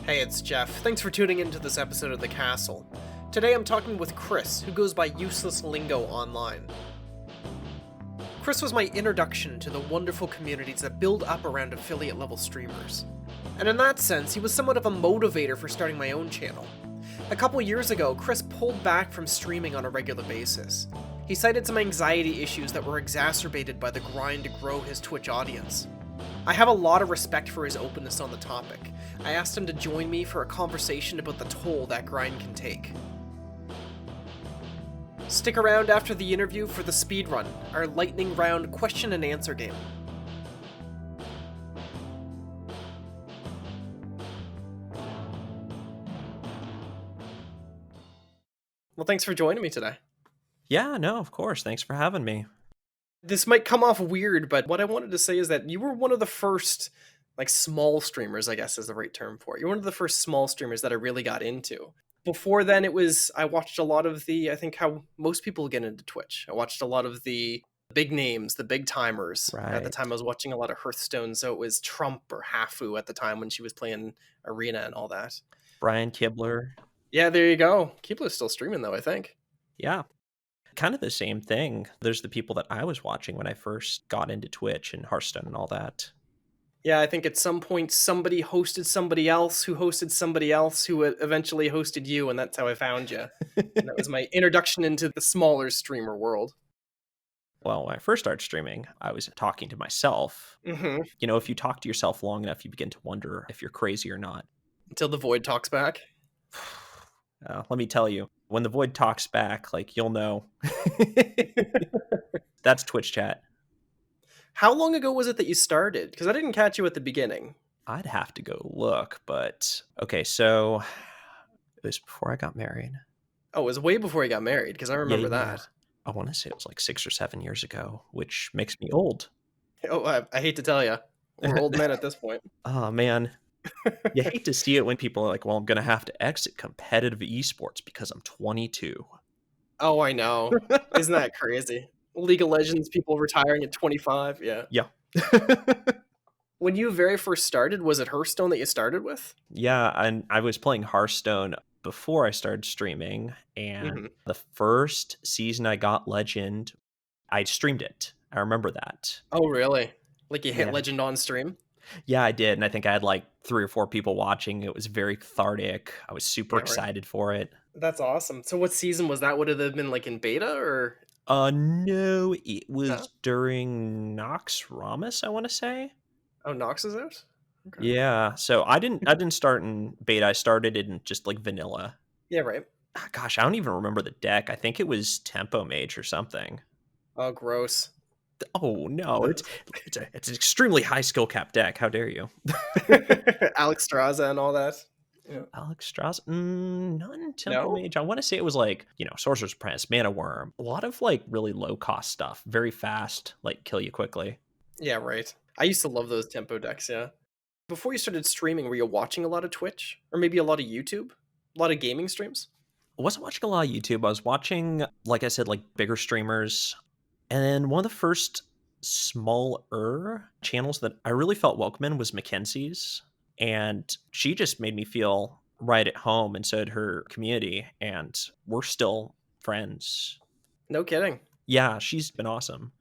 Hey, it's Jeff. Thanks for tuning into this episode of The Castle. Today I'm talking with Chris, who goes by UselessLingo online. Chris was my introduction to the wonderful communities that build up around affiliate level streamers. And in that sense, he was somewhat of a motivator for starting my own channel. A couple years ago, Chris pulled back from streaming on a regular basis. He cited some anxiety issues that were exacerbated by the grind to grow his Twitch audience. I have a lot of respect for his openness on the topic. I asked him to join me for a conversation about the toll that grind can take. Stick around after the interview for the speedrun, our lightning round question and answer game. Well, thanks for joining me today. Yeah, no, of course. Thanks for having me. This might come off weird, but what I wanted to say is that you were one of the first, small streamers, I guess is the right term for it. You're one of the first small streamers that I really got into. Before then, I watched a lot of I think how most people get into Twitch. I watched a lot of the big names, the big timers. Right. At the time, I was watching a lot of Hearthstone, so it was Trump or Hafu at the time when she was playing Arena and all that. Brian Kibler. Yeah, there you go. Keebler's still streaming, though, I think. Yeah. Kind of the same thing. There's the people that I was watching when I first got into Twitch and Hearthstone and all that. Yeah, I think at some point somebody hosted somebody else who hosted somebody else who eventually hosted you, and that's how I found you. And that was my introduction into the smaller streamer world. Well, when I first started streaming, I was talking to myself. Mm-hmm. You know, if you talk to yourself long enough, you begin to wonder if you're crazy or not. Until the void talks back. Let me tell you, when the void talks back, you'll know. That's Twitch chat. How long ago was it that you started? Because I didn't catch you at the beginning. I'd have to go look, but okay, so it was before I got married. Oh, it was way before you got married, because I remember that. I want to say it was 6 or 7 years ago, which makes me old. Oh, I hate to tell you. We're old men at this point. Oh, man. You hate to see it when people are like, well, I'm going to have to exit competitive esports because I'm 22. Oh, I know. Isn't that crazy? League of Legends, people retiring at 25. Yeah. Yeah. When you very first started, was it Hearthstone that you started with? Yeah, and I was playing Hearthstone before I started streaming, and the first season I got Legend, I streamed it. I remember that. Oh, really? Like you hit Legend on stream? Yeah, I did, and I think I had 3 or 4 people watching. It was very cathartic. I was super excited for it. That's awesome. So what season was that? Would it have been in beta or? No, it was during Nox Ramus, I want to say. Oh, Nox is out? Okay. Yeah, so I didn't start in beta. I started in just vanilla. Yeah, right. Gosh, I don't even remember the deck. I think it was Tempo Mage or something. Oh, gross. Oh no, it's an extremely high skill cap deck. How dare you? Alex Straza and all that. Yeah. Alex Strauss, not in Tempo Mage. I want to say it was Sorcerer's Apprentice, Mana Worm, a lot of really low cost stuff, very fast, kill you quickly. Yeah, right. I used to love those tempo decks. Yeah. Before you started streaming, were you watching a lot of Twitch or maybe a lot of YouTube, a lot of gaming streams? I wasn't watching a lot of YouTube. I was watching, like I said, bigger streamers, and one of the first smaller channels that I really felt welcome in was Mackenzie's. And she just made me feel right at home, and so did her community, and we're still friends. No kidding. Yeah, she's been awesome.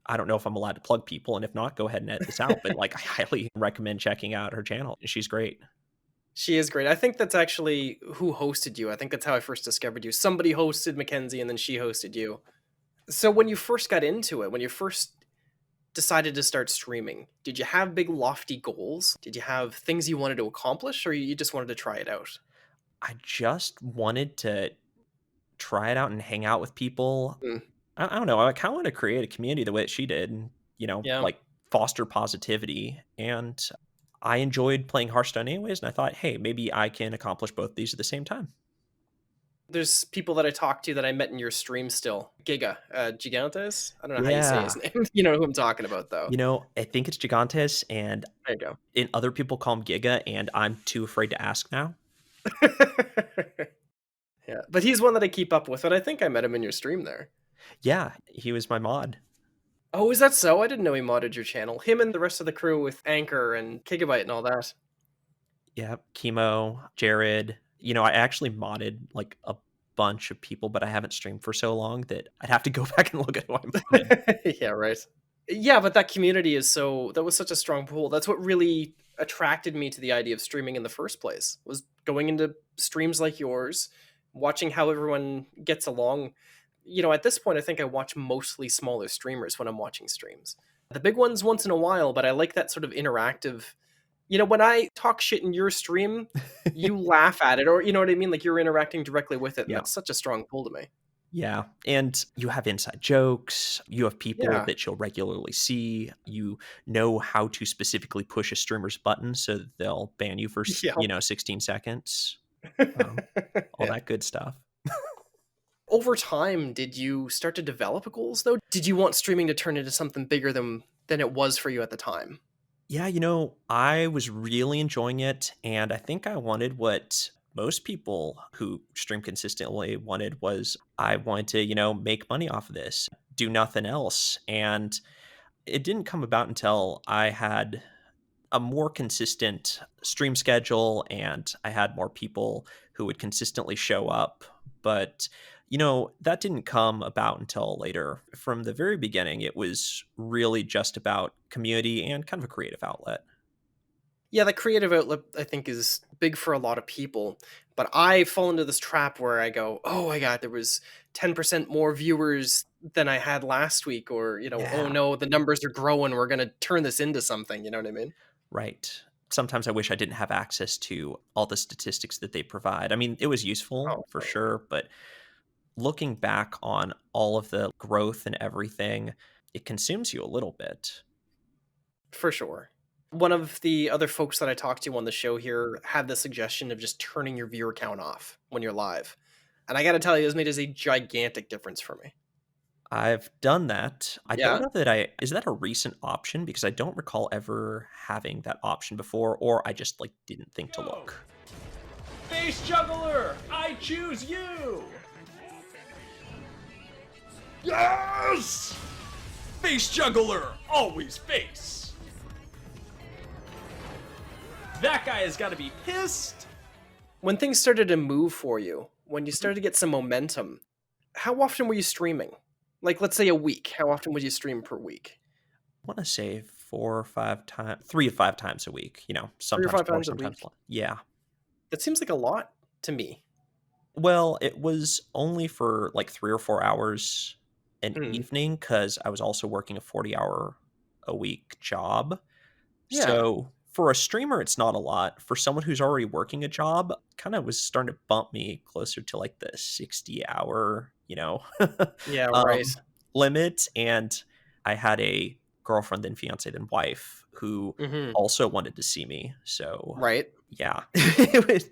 I don't know if I'm allowed to plug people, and if not, go ahead and edit this out, but I highly recommend checking out her channel. She's great. She is great. I think that's actually who hosted you. I think that's how I first discovered you. Somebody hosted Mackenzie, and then she hosted you. So when you first got into it, when you first decided to start streaming, did you have big lofty goals? Did you have things you wanted to accomplish, or you just wanted to try it out? I just wanted to try it out and hang out with people. I don't know. I kind of want to create a community the way that she did, foster positivity. And I enjoyed playing Hearthstone anyways, and I thought, hey, maybe I can accomplish both these at the same time. There's people that I talked to that I met in your stream still. Gigantes? I don't know how you say his name. You know who I'm talking about, though. I think it's Gigantes, and there you go. And other people call him Giga, and I'm too afraid to ask now. Yeah, but he's one that I keep up with, and I think I met him in your stream there. Yeah, he was my mod. Oh, is that so? I didn't know he modded your channel. Him and the rest of the crew with Anchor and Gigabyte and all that. Yeah, Chemo, Jared. I actually modded like a bunch of people, but I haven't streamed for so long that I'd have to go back and look at who I modded. Yeah, right. Yeah, but that community is that was such a strong pool. That's what really attracted me to the idea of streaming in the first place, was going into streams like yours, watching how everyone gets along. At this point, I think I watch mostly smaller streamers when I'm watching streams. The big ones once in a while, but I like that sort of interactive. When I talk shit in your stream, you laugh at it, or you know what I mean? Like you're interacting directly with it, and Yeah. that's such a strong pull to me. Yeah. And you have inside jokes. You have people Yeah. that you'll regularly see. You know how to specifically push a streamer's button so that they'll ban you for, Yeah. 16 seconds. All Yeah. that good stuff. Over time, did you start to develop goals though? Did you want streaming to turn into something bigger than it was for you at the time? Yeah, I was really enjoying it, and I think I wanted what most people who stream consistently wanted was I wanted to, make money off of this, do nothing else. And it didn't come about until I had a more consistent stream schedule and I had more people who would consistently show up. But, that didn't come about until later. From the very beginning, it was really just about community and kind of a creative outlet. Yeah, the creative outlet I think is big for a lot of people, but I fall into this trap where I go, "Oh my god, there was 10% more viewers than I had last week," or, "Oh Yeah. no, the numbers are growing. We're going to turn this into something." You know what I mean? Right. Sometimes I wish I didn't have access to all the statistics that they provide. I mean, it was useful Oh, for totally. sure, but looking back on all of the growth and everything, it consumes you a little bit. For sure. One of the other folks that I talked to on the show here had the suggestion of just turning your viewer count off when you're live. And I got to tell you, this made a gigantic difference for me. I've done that. I don't Yeah. know that is that a recent option because I don't recall ever having that option before, or I just like didn't think to Go! look. Face juggler, I choose you! Yes! Face juggler, always face! That guy has got to be pissed! When things started to move for you, when you started to get some momentum, how often were you streaming? Like, let's say a week. How often would you stream per week? I want to say 4 or 5 times, 3 to 5 times a week. Three or Sometimes five more, times a sometimes week? less. Yeah. That seems like a lot to me. Well, it was only for like 3 or 4 hours an Hmm. evening because I was also working a 40-hour a week job. Yeah. So for a streamer, it's not a lot. For someone who's already working a job, kind of was starting to bump me closer to like the 60-hour, Yeah, right. um, limit. And I had a girlfriend, then fiance, then wife who Hmm. also wanted to see me. So Right. yeah, it was,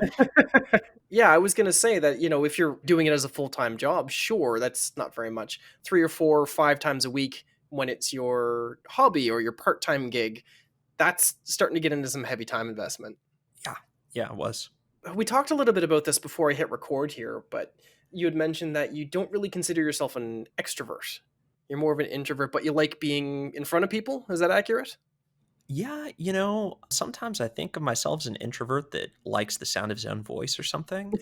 Yeah, I was gonna say that, if you're doing it as a full-time job, sure, that's not very much. 3 or 4 or 5 times a week when it's your hobby or your part-time gig, that's starting to get into some heavy time investment. yeah, yeah, it was. We talked a little bit about this before I hit record here, but you had mentioned that you don't really consider yourself an extrovert. You're more of an introvert, but you like being in front of people. Is that accurate? Yeah, sometimes I think of myself as an introvert that likes the sound of his own voice or something.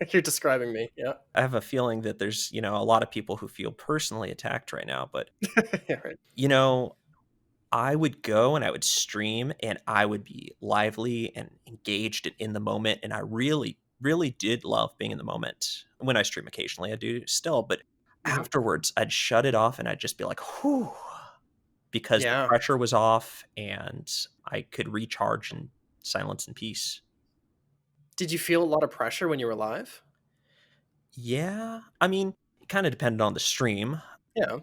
You're describing me. Yeah. I have a feeling that there's, a lot of people who feel personally attacked right now, but Yeah, right. you know, I would go and I would stream and I would be lively and engaged and in the moment. And I really, really did love being in the moment. When I stream occasionally, I do still, but Mhm. afterwards I'd shut it off and I'd just be like, whew, because the Yeah. pressure was off and I could recharge in silence and peace. Did you feel a lot of pressure when you were live? Yeah. I mean, it kind of depended on the stream. Yeah.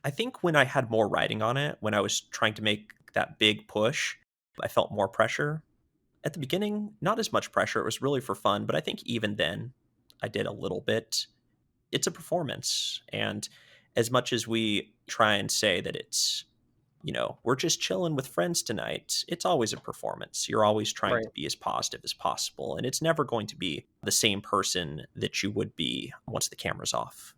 I think when I had more writing on it, when I was trying to make that big push, I felt more pressure. At the beginning, not as much pressure. It was really for fun, but I think even then I did a little bit. It's a performance. And as much as we try and say that it's, we're just chilling with friends tonight, it's always a performance. You're always trying Right. to be as positive as possible. And it's never going to be the same person that you would be once the camera's off.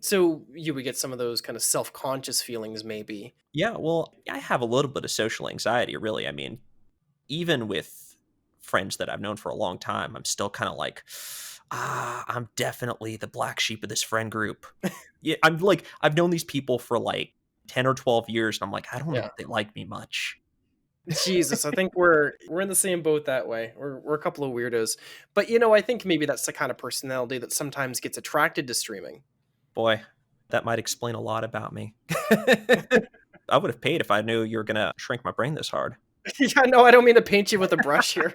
So you would get some of those kind of self-conscious feelings maybe. Yeah, well, I have a little bit of social anxiety, really. I mean, even with friends that I've known for a long time, I'm still kind of like, I'm definitely the black sheep of this friend group. Yeah, I'm like, I've known these people for like 10 or 12 years, and I'm like, I don't know Yeah. if they like me much. Jesus, I think we're in the same boat that way. We're a couple of weirdos. But I think maybe that's the kind of personality that sometimes gets attracted to streaming. Boy, that might explain a lot about me. I would have paid if I knew you were gonna shrink my brain this hard. Yeah, no, I don't mean to paint you with a brush here.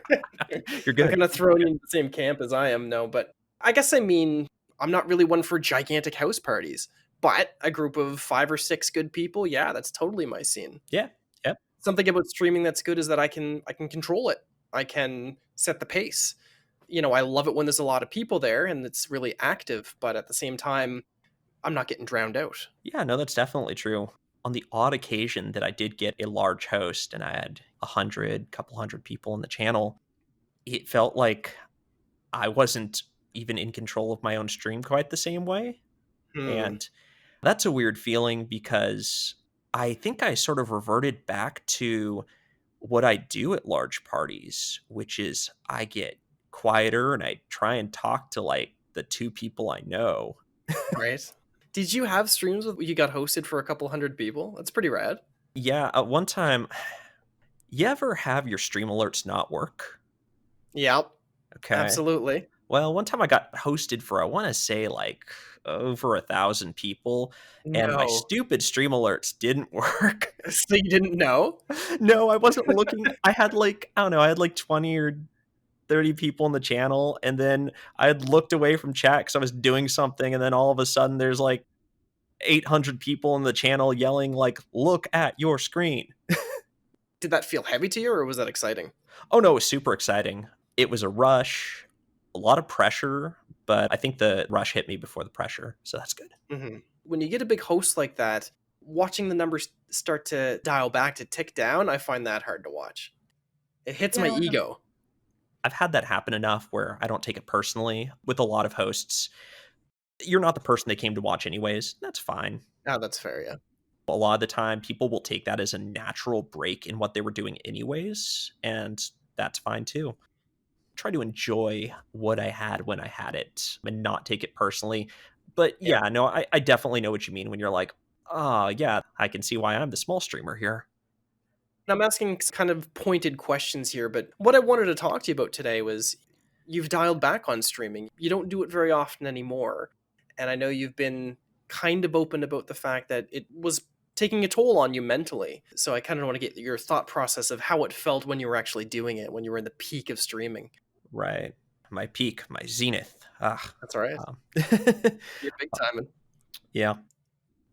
You're Not good. gonna throw you in the same camp as I am, no, but I guess I mean I'm not really one for gigantic house parties, but a group of 5 or 6 good people, yeah, that's totally my scene. Yeah. Yep. Something about streaming that's good is that I can control it. I can set the pace. I love it when there's a lot of people there and it's really active, but at the same time, I'm not getting drowned out. Yeah, no, that's definitely true. On the odd occasion that I did get a large host and I had 100, couple hundred people in the channel, it felt like I wasn't even in control of my own stream quite the same way. Hmm, And that's a weird feeling because I think I sort of reverted back to what I do at large parties, which is I get quieter and I try and talk to like the two people I know. right? Did you have streams with you got hosted for a couple hundred people? That's pretty rad. Yeah, at one time, you ever have your stream alerts not work? Yep, Okay. absolutely. Well, one time I got hosted for, I want to say, like over 1,000 people, and my No. stupid stream alerts didn't work. So you didn't know? No, I wasn't looking. I had like, I don't know, I had like 20 or 30 people in the channel, and then I had looked away from chat because I was doing something, and then all of a sudden there's like 800 people in the channel yelling, like, look at your screen. Did that feel heavy to you, or was that exciting? Oh no, it was super exciting. It was a rush, a lot of pressure, but I think the rush hit me before the pressure, so that's good. When you get a big host like that, watching the numbers start to dial back to tick down, I find that hard to watch. It hits my Yeah. ego. I've had that happen enough where I don't take it personally with a lot of hosts. You're not the person they came to watch anyways. That's fine. Oh, that's fair, yeah. A lot of the time, people will take that as a natural break in what they were doing anyways, and that's fine too. Try to enjoy what I had when I had it and not take it personally. But Yeah. yeah, no, I definitely know what you mean when you're like, oh, yeah, I can see why I'm the small streamer here. I'm asking kind of pointed questions here, but what I wanted to talk to you about today was you've dialed back on streaming. You don't do it very often anymore. And I know you've been kind of open about the fact that it was taking a toll on you mentally. So I kind of want to get your thought process of how it felt when you were actually doing it, when you were in the peak of streaming. Right. My peak, my zenith. Ah. That's all right. Um, You're big timing. yeah.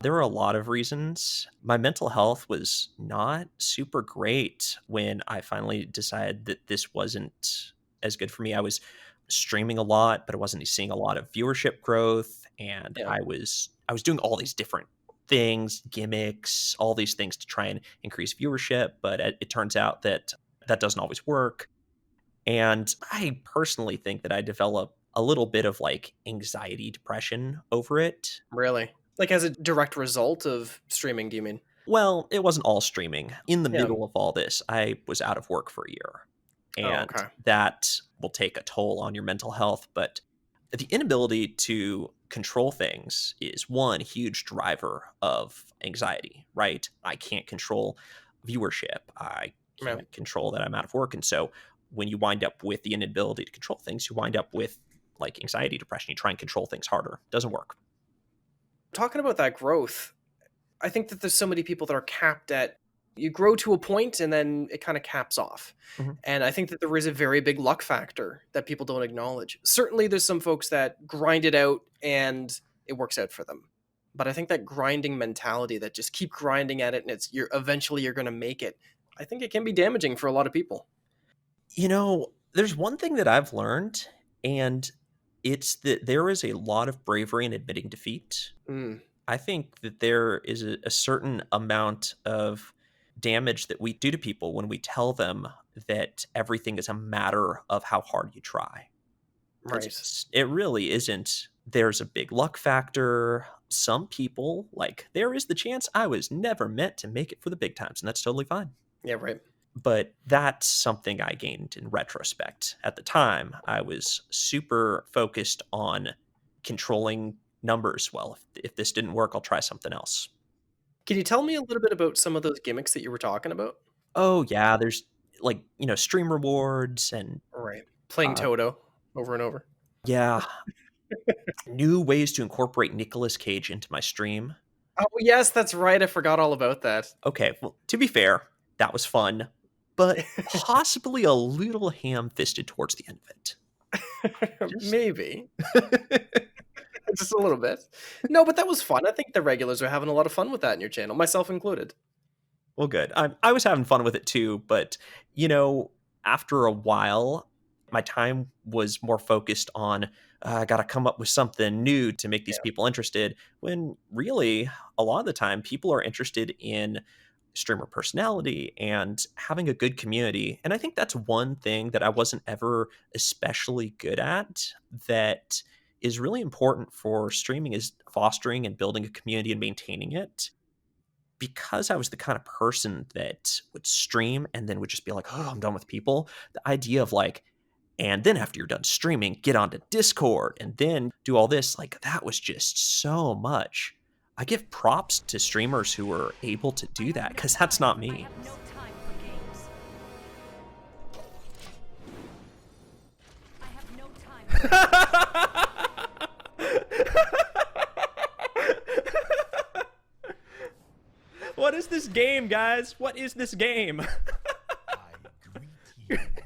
There were a lot of reasons. My mental health was not super great when I finally decided that this wasn't as good for me. I was streaming a lot, but I wasn't seeing a lot of viewership growth, and Yeah. I was doing all these different things, gimmicks, all these things to try and increase viewership, but it turns out that that doesn't always work. And I personally think that I developed a little bit of like anxiety, depression over it. Really? Like as a direct result of streaming, do you mean? Well, it wasn't all streaming. In the Yeah. middle of all this, I was out of work for a year, Oh, and okay. that will take a toll on your mental health. But the inability to control things is one huge driver of anxiety, right? I can't control viewership. I Yeah. can't control that I'm out of work. And so when you wind up with the inability to control things, you wind up with like anxiety, depression. You try and control things harder. Doesn't work. Talking about that growth, I think that there's so many people that are capped at you grow to a point and then it kind of caps off. Mhm. And I think that there is a very big luck factor that people don't acknowledge. Certainly there's some folks that grind it out and it works out for them. But I think that grinding mentality that just keep grinding at it and you're going to make it. I think it can be damaging for a lot of people. You know, there's one thing that I've learned, and it's that there is a lot of bravery in admitting defeat. Mm, I think that there is a certain amount of damage that we do to people when we tell them that everything is a matter of how hard you try. right. It really isn't. There's a big luck factor. Some people, like, there is the chance I was never meant to make it for the big times, and that's totally fine. Yeah, right. But that's something I gained in retrospect. At the time, I was super focused on controlling numbers. Well, if this didn't work, I'll try something else. Can you tell me a little bit about some of those gimmicks that you were talking about? Oh, yeah, there's like, stream rewards and Right. Playing uh, Toto over and over. yeah, new ways to incorporate Nicolas Cage into my stream. Oh, yes, that's right. I forgot all about that. Okay, well, to be fair, that was fun, but possibly a little ham-fisted towards the end of it. Just Maybe. Just a little bit. No, but that was fun. I think the regulars are having a lot of fun with that in your channel, myself included. well, good. I was having fun with it too, but after a while, my time was more focused on I got to come up with something new to make these Yeah. people interested. When really, a lot of the time, people are interested in streamer personality and having a good community. And I think that's one thing that I wasn't ever especially good at that is really important for streaming is fostering and building a community and maintaining it. Because I was the kind of person that would stream and then would just be like, oh, I'm done with people. The idea of like, and then after you're done streaming, get onto Discord and then do all this, like that was just so much. I give props to streamers who are able to do that because that's not me. What is this game, guys? What is this game?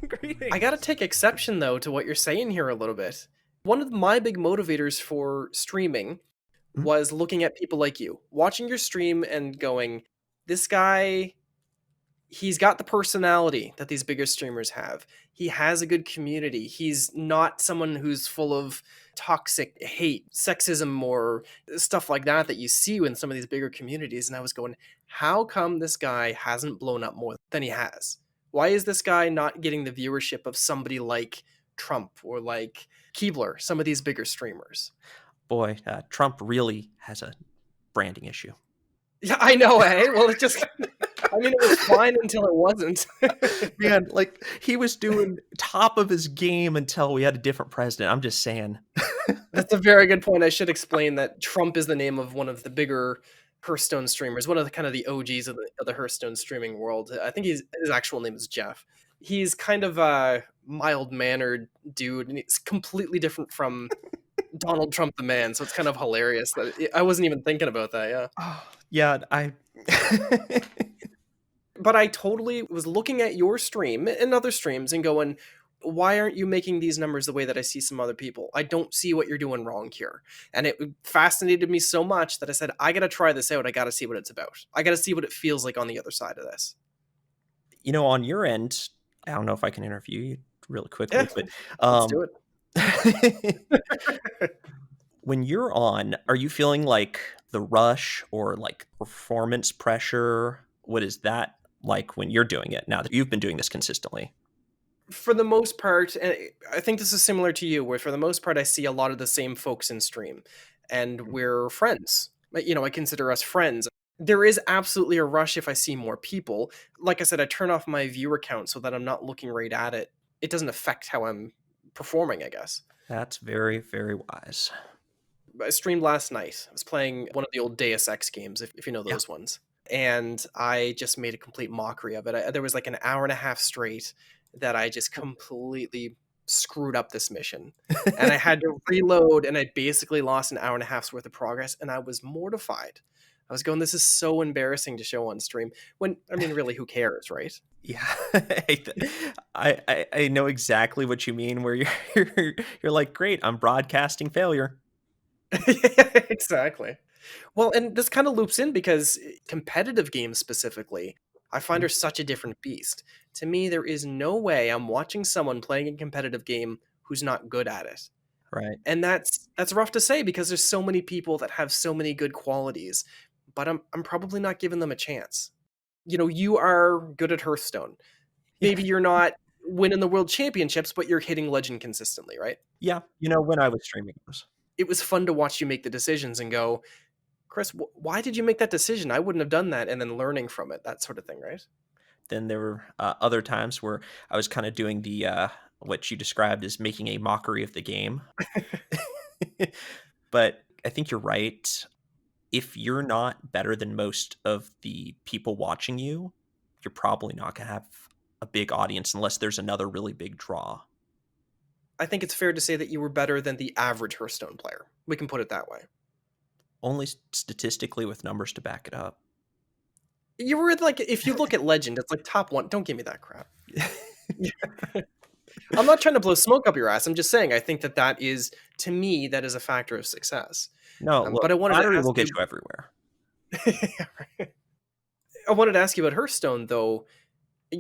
Greetings. I gotta take exception, though, to what you're saying here a little bit. One of my big motivators for streaming Mhm. was looking at people like you, watching your stream and going, this guy, he's got the personality that these bigger streamers have. He has a good community. He's not someone who's full of toxic hate, sexism, or stuff like that that you see in some of these bigger communities. And I was going, how come this guy hasn't blown up more than he has? Why is this guy not getting the viewership of somebody like Trump or like Keebler, some of these bigger streamers? Boy, Trump really has a branding issue. Yeah, I know, eh? Well, it just, I mean, it was fine until it wasn't. Man, like he was doing top of his game until we had a different president. I'm just saying. That's a very good point. I should explain that Trump is the name of one of the bigger Hearthstone streamers, one of the kind of the OGs of the Hearthstone streaming world. I think his actual name is Jeff. He's kind of a mild-mannered dude, and it's completely different from Donald Trump the man, so it's kind of hilarious that I wasn't even thinking about that, yeah. Oh, yeah, I But I totally was looking at your stream and other streams and going, why aren't you making these numbers the way that I see some other people? I don't see what you're doing wrong here. And it fascinated me so much that I said, I got to try this out. I got to see what it's about. I got to see what it feels like on the other side of this. on your end, I don't know if I can interview you really quickly, Yeah, but let's do it. when you're on, are you feeling like the rush or like performance pressure? What is that like when you're doing it now that you've been doing this consistently? For the most part, and I think this is similar to you, where for the most part, I see a lot of the same folks in stream, and we're friends. I consider us friends. There is absolutely a rush if I see more people. Like I said, I turn off my viewer count so that I'm not looking right at it. It doesn't affect how I'm performing, I guess. That's very, very wise. I streamed last night. I was playing one of the old Deus Ex games, if you know Yeah. those ones. And I just made a complete mockery of it. There was like an hour and a half straight that I just completely screwed up this mission. And I had to reload, and I basically lost an hour and a half's worth of progress, and I was mortified. I was going, this is so embarrassing to show on stream. When, I mean, really, who cares, right? Yeah, I know exactly what you mean. Where you're like, great, I'm broadcasting failure. Exactly. Well, and this kind of loops in because competitive games specifically, I find are such a different beast. To me, there is no way I'm watching someone playing a competitive game who's not good at it. Right. And that's rough to say because there's so many people that have so many good qualities, but I'm probably not giving them a chance. You are good at Hearthstone. Maybe you're not winning the world championships, but you're hitting legend consistently, right? Yeah. When I was streaming those. It was fun to watch you make the decisions and go, Chris, why did you make that decision? I wouldn't have done that, and then learning from it, that sort of thing, right? then there were other times where I was kind of doing the what you described as making a mockery of the game. But I think you're right. If you're not better than most of the people watching you, you're probably not going to have a big audience unless there's another really big draw. I think it's fair to say that you were better than the average Hearthstone player. We can put it that way. Only statistically with numbers to back it up. You were like, if you look at Legend, it's like top one. Don't give me that crap. I'm not trying to blow smoke up your ass. I'm just saying, I think that is, to me, that is a factor of success. No, look, But I wanted to flattery ask will get you. you everywhere. I wanted to ask you about Hearthstone, though.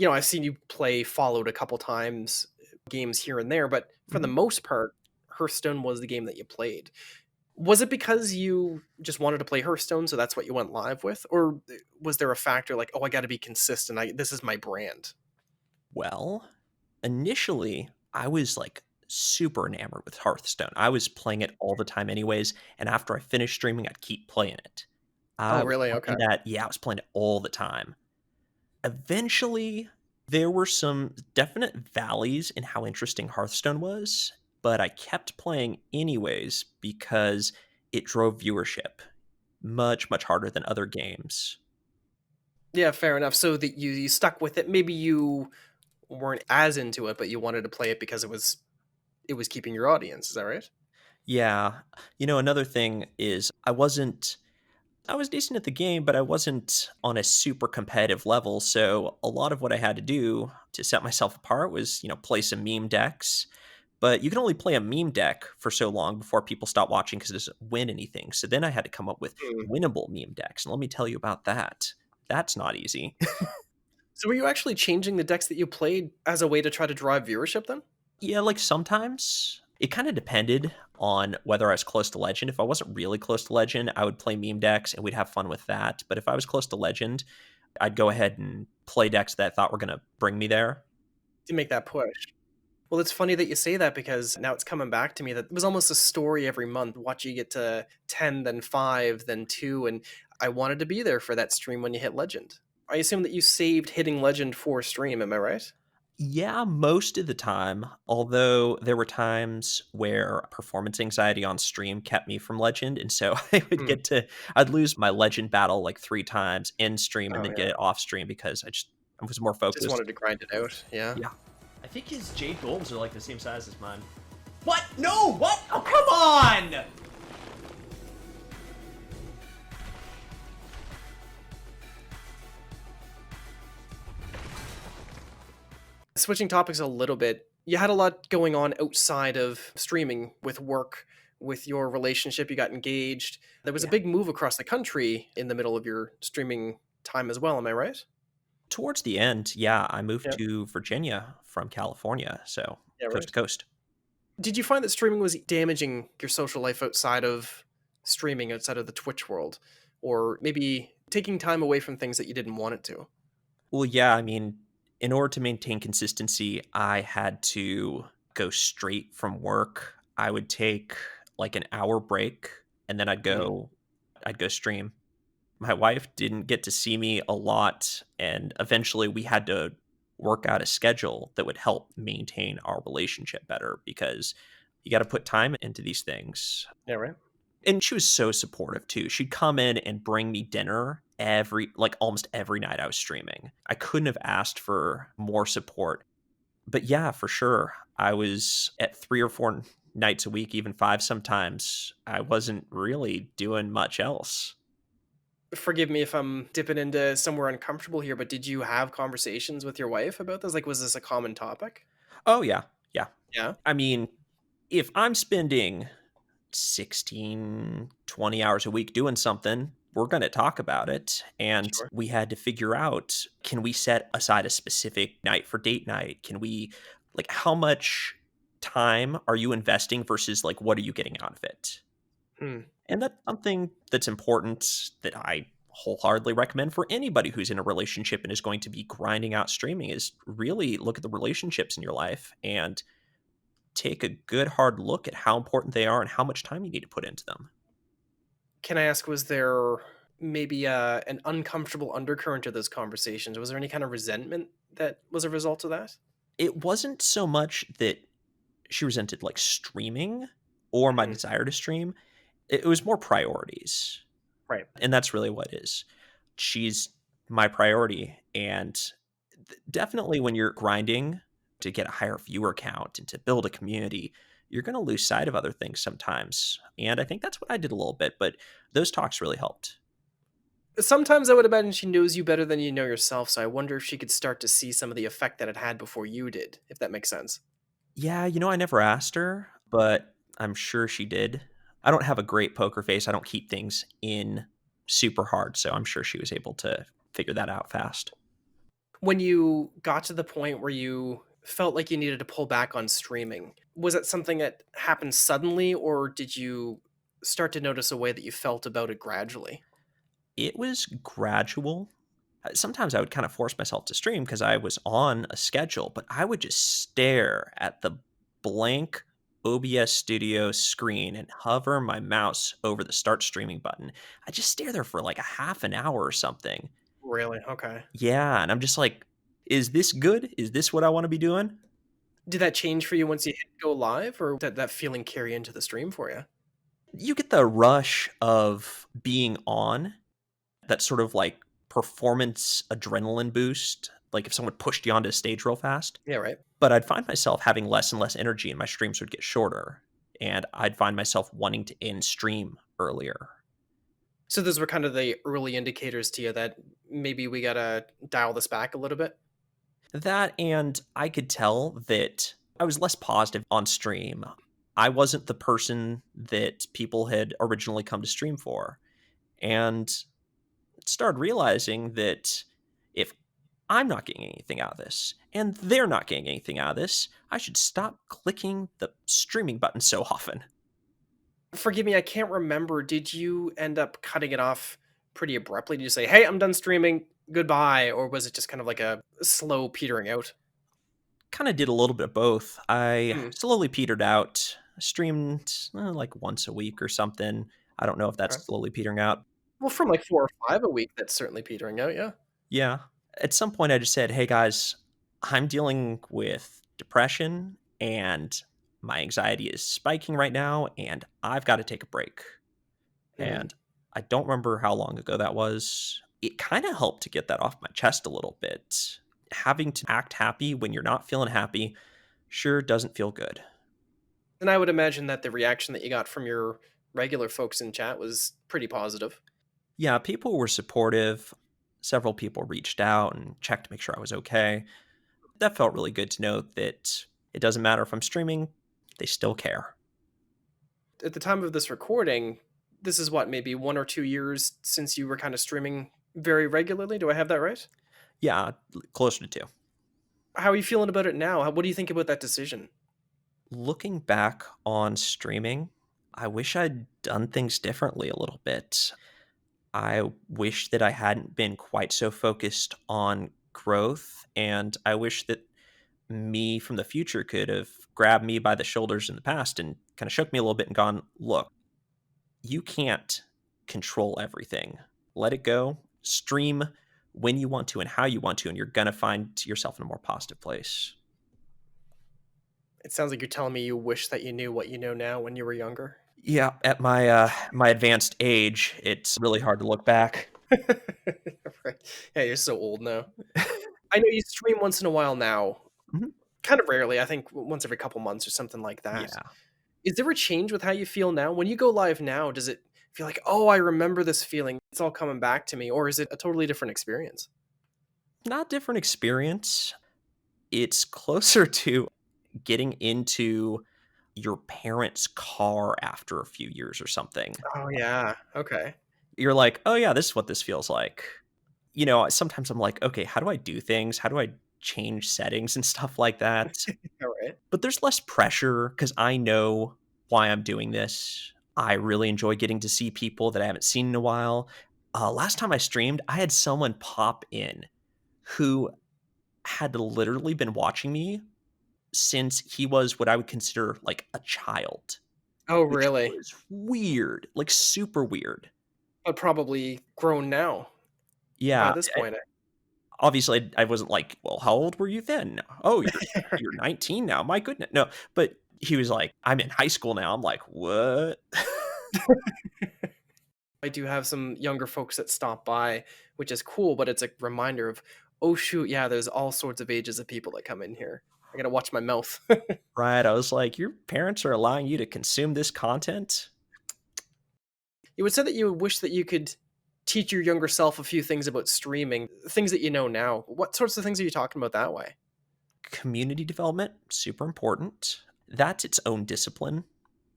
I've seen you play Followed a couple times, games here and there, but for the Mhm. most part, Hearthstone was the game that you played. Was it because you just wanted to play Hearthstone, so that's what you went live with? Or was there a factor like, oh, I got to be consistent, this is my brand? Well, initially, I was like super enamored with Hearthstone. I was playing it all the time, anyways. And after I finished streaming, I'd keep playing it. Oh, I was really? Okay. playing that. Yeah, I was playing it all the time. Eventually, there were some definite valleys in how interesting Hearthstone was, but I kept playing anyways because it drove viewership much, much harder than other games. Yeah, fair enough. So that you stuck with it. Maybe you weren't as into it, but you wanted to play it because it was keeping your audience. Is that right? Yeah. Another thing is I was decent at the game, but I wasn't on a super competitive level. So a lot of what I had to do to set myself apart was, play some meme decks. But you can only play a meme deck for so long before people stop watching because it doesn't win anything. So then I had to come up with Hmm. winnable meme decks. And let me tell you about that. That's not easy. So were you actually changing the decks that you played as a way to try to drive viewership then? Yeah, like sometimes it kind of depended on whether I was close to Legend. If I wasn't really close to Legend, I would play meme decks and we'd have fun with that. But if I was close to Legend, I'd go ahead and play decks that I thought were going to bring me there. To make that push. Well, it's funny that you say that because now it's coming back to me that it was almost a story every month. Watch you get to 10, then 5, then 2, and I wanted to be there for that stream when you hit Legend. I assume that you saved hitting Legend for stream, am I right? Yeah, most of the time, although there were times where performance anxiety on stream kept me from Legend. And so Hmm. I'd lose my Legend battle like 3 times in stream and Oh, then get yeah. it off stream because I was more Just focused. wanted to grind it out. Yeah. Yeah. I think his jade golems are like the same size as mine. What? No! What? Oh, come on! Switching topics a little bit, you had a lot going on outside of streaming with work, with your relationship, you got engaged. There was a Yeah. big move across the country in the middle of your streaming time as well, am I right? Towards the end, yeah, I moved Yeah. to Virginia from California, so Yeah, coast right. to coast. Did you find that streaming was damaging your social life outside of streaming, outside of the Twitch world? Or maybe taking time away from things that you didn't want it to? Well, yeah, I mean, in order to maintain consistency, I had to go straight from work. I would take like an hour break and then Mhm. I'd go stream. My wife didn't get to see me a lot and eventually we had to work out a schedule that would help maintain our relationship better because you got to put time into these things. Yeah, right. And she was so supportive too. She'd come in and bring me dinner almost every night I was streaming. I couldn't have asked for more support. But yeah, for sure. I was at 3 or 4 nights a week, even 5 sometimes. I wasn't really doing much else. Forgive me if I'm dipping into somewhere uncomfortable here, but did you have conversations with your wife about this? Like, was this a common topic? Oh yeah. Yeah. Yeah, I mean, if I'm spending 16, 20 hours a week doing something, we're going to talk about it. And sure. we had to figure out, can we set aside a specific night for date night? How much time are you investing versus like, what are you getting out of it? Hmm. And that's something that's important that I wholeheartedly recommend for anybody who's in a relationship and is going to be grinding out streaming is really look at the relationships in your life and take a good hard look at how important they are and how much time you need to put into them. Can I ask, was there maybe an uncomfortable undercurrent to those conversations? Was there any kind of resentment that was a result of that? It wasn't so much that she resented, like, streaming or my Mhm. desire to stream. It was more priorities, Right. and that's really what it is. She's my priority, and definitely when you're grinding to get a higher viewer count and to build a community, you're going to lose sight of other things sometimes. And I think that's what I did a little bit, but those talks really helped. Sometimes I would imagine she knows you better than you know yourself, so I wonder if she could start to see some of the effect that it had before you did, if that makes sense. Yeah, I never asked her, but I'm sure she did. I don't have a great poker face. I don't keep things in super hard, so I'm sure she was able to figure that out fast. When you got to the point where you felt like you needed to pull back on streaming, was it something that happened suddenly, or did you start to notice a way that you felt about it gradually? It was gradual. Sometimes I would kind of force myself to stream because I was on a schedule, but I would just stare at the blank OBS Studio screen and hover my mouse over the start streaming button. I just stare there for like a half an hour or something. Really? Okay. Yeah, and I'm just like, is this good? Is this what I want to be doing? Did that change for you once you hit go live, or did that feeling carry into the stream for you? You get the rush of being on, that sort of like performance adrenaline boost, like if someone pushed you onto a stage real fast. Yeah, right. But I'd find myself having less and less energy and my streams would get shorter. And I'd find myself wanting to end stream earlier. So those were kind of the early indicators to you that maybe we gotta dial this back a little bit? That and I could tell that I was less positive on stream. I wasn't the person that people had originally come to stream for. And started realizing that if I'm not getting anything out of this and they're not getting anything out of this, I should stop clicking the streaming button so often. Forgive me, I can't remember. Did you end up cutting it off pretty abruptly? Did you say, "Hey, I'm done streaming. Goodbye," or was it just kind of like a slow petering out? Kind of did a little bit of both. I Hmm, slowly petered out, streamed like once a week or something. I don't know if okay. that's slowly petering out. Well, from like 4 or 5 a week, that's certainly petering out, yeah. Yeah. At some point, I just said, hey guys, I'm dealing with depression and my anxiety is spiking right now, and I've got to take a break. Mhm. And I don't remember how long ago that was. It kind of helped to get that off my chest a little bit. Having to act happy when you're not feeling happy sure doesn't feel good. And I would imagine that the reaction that you got from your regular folks in chat was pretty positive. Yeah, people were supportive. Several people reached out and checked to make sure I was okay. That felt really good to know that it doesn't matter if I'm streaming, they still care. At the time of this recording, this is what, maybe 1 or 2 years since you were kinda streaming very regularly? Do I have that right? Yeah, closer to two. How are you feeling about it now? What do you think about that decision? Looking back on streaming, I wish I'd done things differently a little bit. I wish that I hadn't been quite so focused on growth, and I wish that me from the future could have grabbed me by the shoulders in the past and kind of shook me a little bit and gone, look, you can't control everything. Let it go. Stream when you want to and how you want to, and you're going to find yourself in a more positive place. It sounds like you're telling me you wish that you knew what you know now when you were younger. Yeah, at my my advanced age, it's really hard to look back. Right. Yeah, you're so old now. I know you stream once in a while now, Mhm. kind of rarely, I think once every couple months or something like that. Yeah. Is there a change with how you feel now? When you go live now, does it feel like, "Oh, I remember this feeling. It's all coming back to me," or is it a totally different experience? Not different experience. It's closer to getting into your parents' car after a few years or something. Oh, yeah. Okay. You're like, "Oh, yeah, this is what this feels like." Sometimes I'm like, "Okay, how do I do things? How do I change settings and stuff like that?" Alright. But there's less pressure because I know why I'm doing this. I really enjoy getting to see people that I haven't seen in a while. Last time I streamed, I had someone pop in who had literally been watching me since he was what I would consider like a child, Oh, which really? was weird, like super weird. but probably grown now by Yeah, this point. obviously I wasn't like, "Well, how old were you then?" "Oh, you're 19 now. My goodness." No, but he was like, "I'm in high school now." I'm like, "What?" I do have some younger folks that stop by, which is cool, but it's a reminder of, oh shoot, yeah, there's all sorts of ages of people that come in here. I gotta watch my mouth. Right, I was like, "Your parents are allowing you to consume this content?" You would say that you would wish that you could teach your younger self a few things about streaming, things that you know now. What sorts of things are you talking about that way? Community development, super important. That's its own discipline.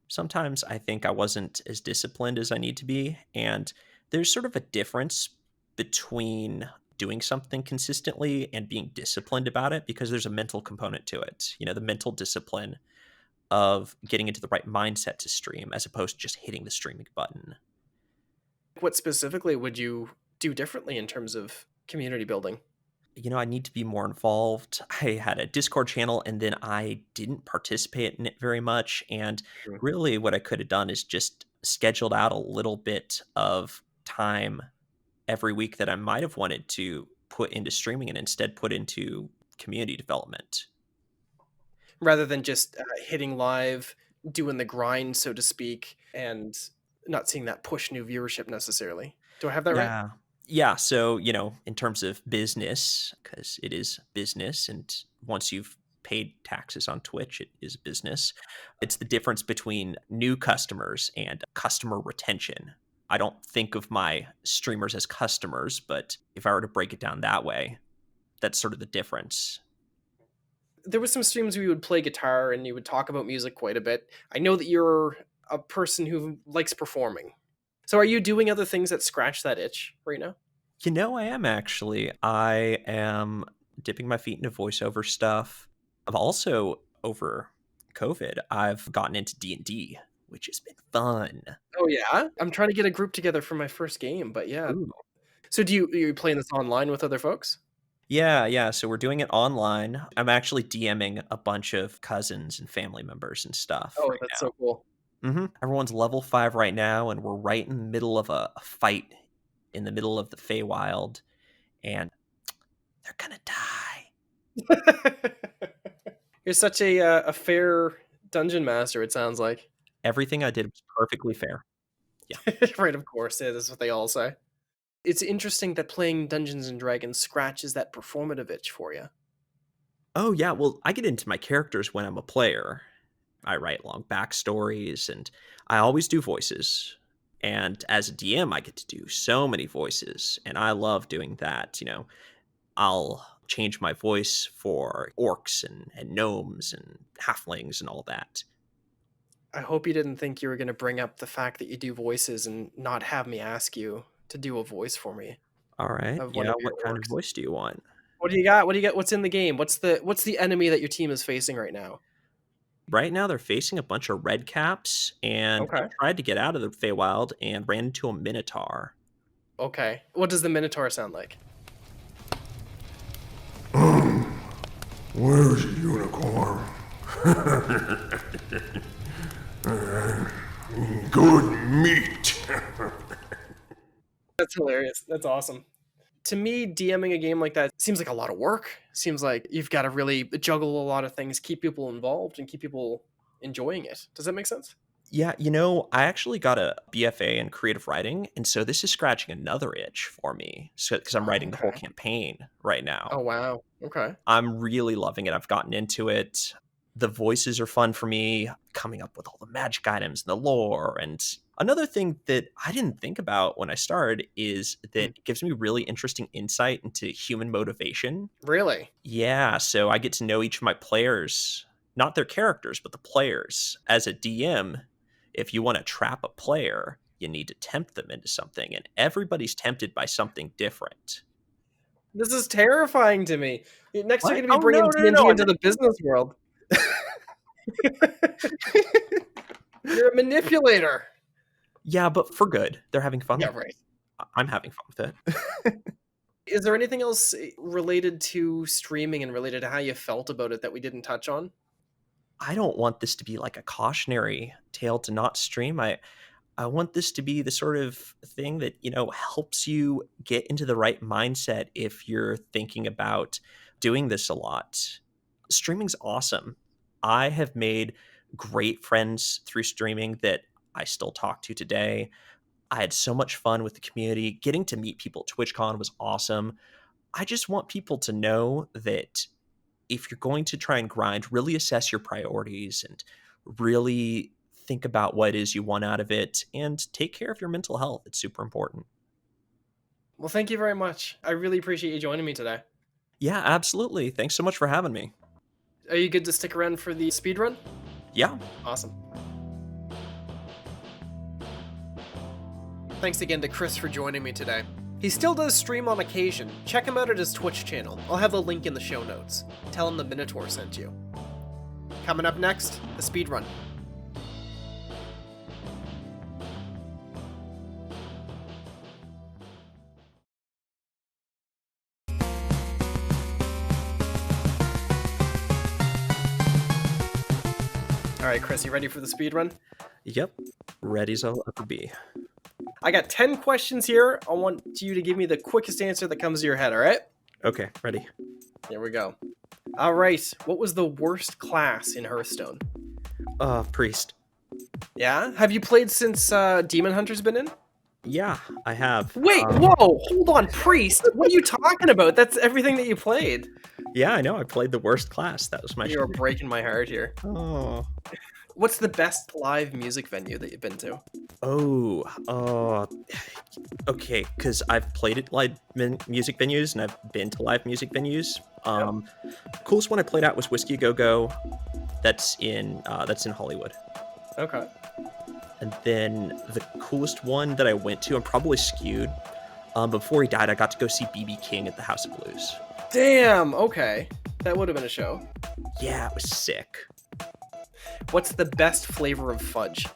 Sometimes I think I wasn't as disciplined as I need to be, and there's sort of a difference between doing something consistently and being disciplined about it because there's a mental component to it. The mental discipline of getting into the right mindset to stream as opposed to just hitting the streaming button. What specifically would you do differently in terms of community building? I need to be more involved. I had a Discord channel and then I didn't participate in it very much. And True. really, what I could have done is just scheduled out a little bit of time every week that I might have wanted to put into streaming and instead put into community development. Rather than just hitting live, doing the grind, so to speak, and not seeing that push new viewership necessarily. Do I have that right? Yeah. Yeah. So, in terms of business, because it is business, and once you've paid taxes on Twitch, it is business. It's the difference between new customers and customer retention. I don't think of my streamers as customers, but if I were to break it down that way, that's sort of the difference. There was some streams where you would play guitar and you would talk about music quite a bit. I know that you're a person who likes performing. So are you doing other things that scratch that itch right now? I am actually. I am dipping my feet into voiceover stuff. I've also, over COVID, I've gotten into D&D, which has been fun. Oh yeah? I'm trying to get a group together for my first game, but yeah. Ooh. So are you playing this online with other folks? Yeah, yeah. So we're doing it online. I'm actually DMing a bunch of cousins and family members and stuff Oh, right that's now. so cool. Everyone's level 5 right now, and we're right in the middle of a fight in the middle of the Feywild, and they're gonna die. You're such a fair dungeon master, it sounds like. Everything I did was perfectly fair. Yeah. Right, of course. Yeah, that's what they all say. It's interesting that playing Dungeons and Dragons scratches that performative itch for you. Oh, yeah, well, I get into my characters when I'm a player. I write long backstories, and I always do voices. And as a DM, I get to do so many voices, and I love doing that. I'll change my voice for orcs and gnomes and halflings and all that. I hope you didn't think you were going to bring up the fact that you do voices and not have me ask you to do a voice for me All right. of one Yeah. of your What kind of orcs. voice do you want? What do you got? What do you got? What's in the game? What's the enemy that your team is facing right now? Right now, they're facing a bunch of red caps, and they Okay. tried to get out of the Feywild and ran into a minotaur. Okay. What does the Minotaur sound like? Where's the unicorn? Good meat. That's hilarious. That's awesome. To me, DMing a game like that seems like a lot of work. Seems like you've got to really juggle a lot of things, keep people involved, and keep people enjoying it. Does that make sense? Yeah, I actually got a BFA in creative writing, and so this is scratching another itch for me. So because I'm Oh, writing the whole okay. campaign right now. Oh, wow. Okay. I'm really loving it. I've gotten into it. The voices are fun for me, coming up with all the magic items and the lore. And another thing that I didn't think about when I started is that Hmm. it gives me really interesting insight into human motivation. Really? Yeah, so I get to know each of my players, not their characters, but the players. As a DM, if you want to trap a player, you need to tempt them into something, and everybody's tempted by something different. This is terrifying to me. Next, you're What? going to be Oh, no, bringing no, no, D&D no. into the business world. You're a manipulator. Yeah, but for good. They're having fun Yeah, with it. right. I'm having fun with it. Is there anything else related to streaming and related to how you felt about it that we didn't touch on? I don't want this to be like a cautionary tale to not stream. I want this to be the sort of thing that, helps you get into the right mindset if you're thinking about doing this a lot. Streaming's awesome. I have made great friends through streaming that I still talk to today. I had so much fun with the community. Getting to meet people at TwitchCon was awesome. I just want people to know that if you're going to try and grind, really assess your priorities and really think about what it is you want out of it and take care of your mental health. It's super important. Well, thank you very much. I really appreciate you joining me today. Yeah, absolutely. Thanks so much for having me. Are you good to stick around for the speedrun? Yeah. Awesome. Thanks again to Chris for joining me today. He still does stream on occasion. Check him out at his Twitch channel. I'll have the link in the show notes. Tell him the Minotaur sent you. Coming up next, the speedrun. Alright, Chris, you ready for the speedrun? Yep. Ready as I'll ever be. I got 10 questions here. I want you to give me the quickest answer that comes to your head, alright? Okay, ready. Here we go. Alright, what was the worst class in Hearthstone? Priest. Yeah? Have you played since Demon Hunter's been in? Yeah, I have. Wait, whoa, hold on, Priest? What are you talking about? That's everything that you played. Yeah, I know. I played the worst class. That was my You're breaking my heart here. Oh. What's the best live music venue that you've been to? Okay, because I've played at live music venues and I've been to live music venues. Coolest one I played at was Whiskey A Go Go. That's in Hollywood. Okay. And then the coolest one that I went to, I'm probably skewed. Before he died, I got to go see BB King at the House of Blues. Damn, okay. That would have been a show. Yeah, it was sick. What's the best flavor of fudge?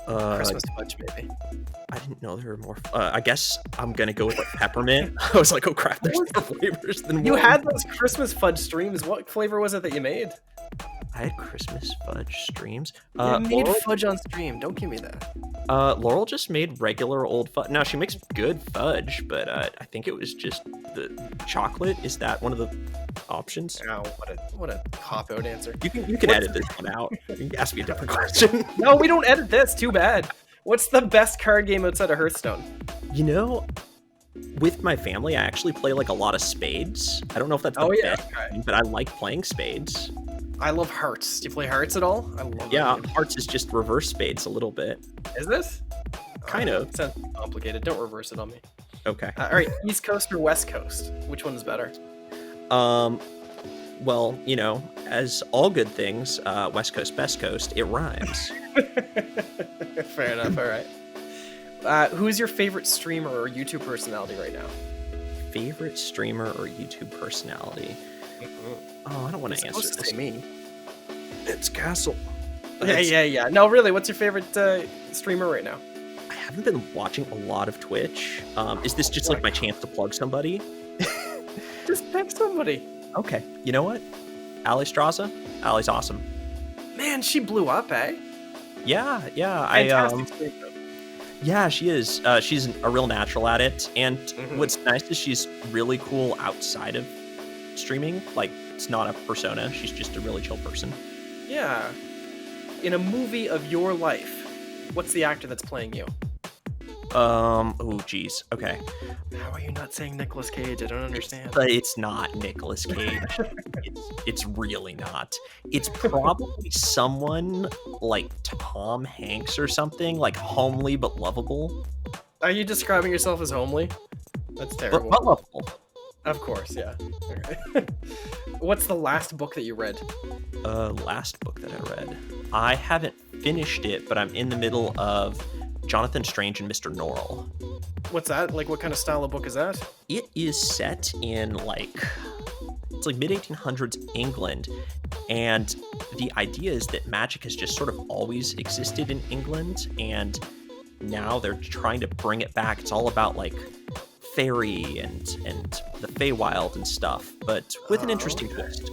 Christmas fudge, maybe. I didn't know there were more. I guess I'm gonna go with like peppermint. I was like, oh crap, there's more flavors than You one. had those Christmas fudge streams. What flavor was it that you made? I had Christmas fudge streams. You made Laurel, fudge on stream. Don't give me that. Laurel just made regular old fudge. Now she makes good fudge, but I think it was just the chocolate. Is that one of the options? Oh, what a cop-out answer. You can edit this one out. You can ask me a different question. No, we don't edit this. Too bad. What's the best card game outside of Hearthstone? You know, with my family, I actually play like a lot of spades. I don't know if that's the best, okay. but I like playing spades. I love Hearts. Do you play Hearts at all? I love Yeah, that game. Hearts is just reverse spades a little bit. Is this? Kind of. It sounds complicated. Don't reverse it on me. Okay. All right, East Coast or West Coast? Which one's better? Well, as all good things, West Coast, best coast, it rhymes. Fair enough. All right. Who's your favorite streamer or YouTube personality right now? Favorite streamer or YouTube personality? Oh, I don't want to answer this. Say me. It's Castle. Yeah. No, really. What's your favorite streamer right now? I haven't been watching a lot of Twitch. Is this just like my chance to plug somebody? Just pick somebody. Okay. You know what? Ali Straza? Ali's awesome. Man, she blew up, eh? Yeah. Fantastic streamer. Yeah, she is. She's a real natural at it. And what's nice is she's really cool outside of streaming. Like, it's not a persona. She's just a really chill person. Yeah. In a movie of your life, what's the actor that's playing you? Oh, geez. Okay. How are you not saying Nicolas Cage? I don't understand. But it's not Nicolas Cage. it's really not. It's probably someone like Tom Hanks or something, like homely but lovable. Are you describing yourself as homely? That's terrible. But lovable. Of course, yeah. Okay. What's the last book that you read? Last book that I read. I haven't finished it, but I'm in the middle of Jonathan Strange and Mr. Norrell. What's that? Like, what kind of style of book is that? It is set in it's like mid-1800s England, and the idea is that magic has just sort of always existed in England, and now they're trying to bring it back. It's all about like fairy and the Feywild and stuff, but with an interesting twist.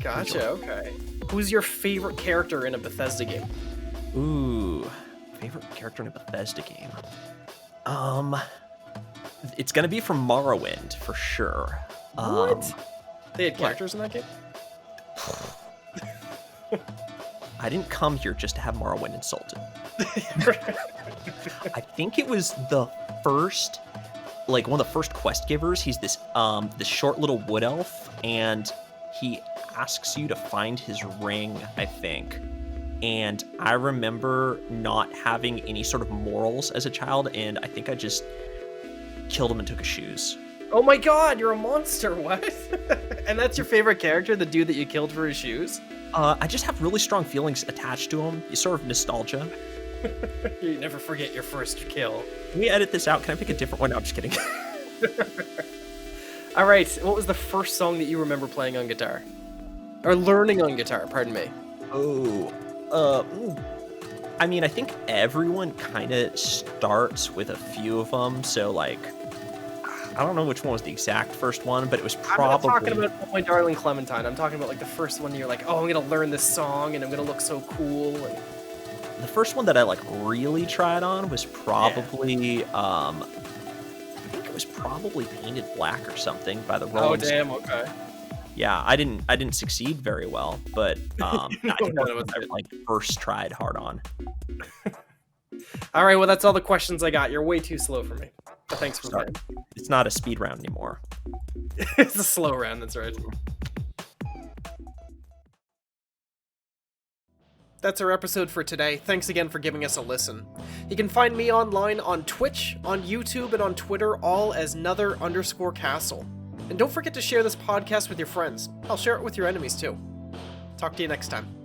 Gotcha. Okay. Who's your favorite character in a Bethesda game? Ooh, Favorite character in a Bethesda game? It's gonna be from Morrowind for sure. What? They had characters in that game? I didn't come here just to have Morrowind insulted. I think it was the first, like one of the first quest givers. He's this short little wood elf, and he asks you to find his ring, I think. And I remember not having any sort of morals as a child, and I think I just killed him and took his shoes. Oh my god, you're a monster, what? And that's your favorite character, the dude that you killed for his shoes? I just have really strong feelings attached to him. You sort of nostalgia. You never forget your first kill. Can we edit this out? Can I pick a different one? No, I'm just kidding. Alright, what was the first song that you remember playing on guitar? Or learning on guitar, pardon me. I mean, I think everyone kind of starts with a few of them, so like, I don't know which one was the exact first one, but it was probably... I'm not talking about Oh My Darling Clementine. I'm talking about like the first one you're like, oh, I'm gonna learn this song and I'm gonna look so cool. And... The first one that I like really tried on was probably, I think it was probably Painted Black or something by the Rolling Stones. Oh, damn, okay. Yeah, I didn't succeed very well, but I think that was what I like first tried hard on. All right, well that's all the questions I got. You're way too slow for me. But thanks for playing. It's not a speed round anymore. It's a slow round, that's right. That's our episode for today. Thanks again for giving us a listen. You can find me online on Twitch, on YouTube, and on Twitter, all as Nether_Castle. And don't forget to share this podcast with your friends. I'll share it with your enemies too. Talk to you next time.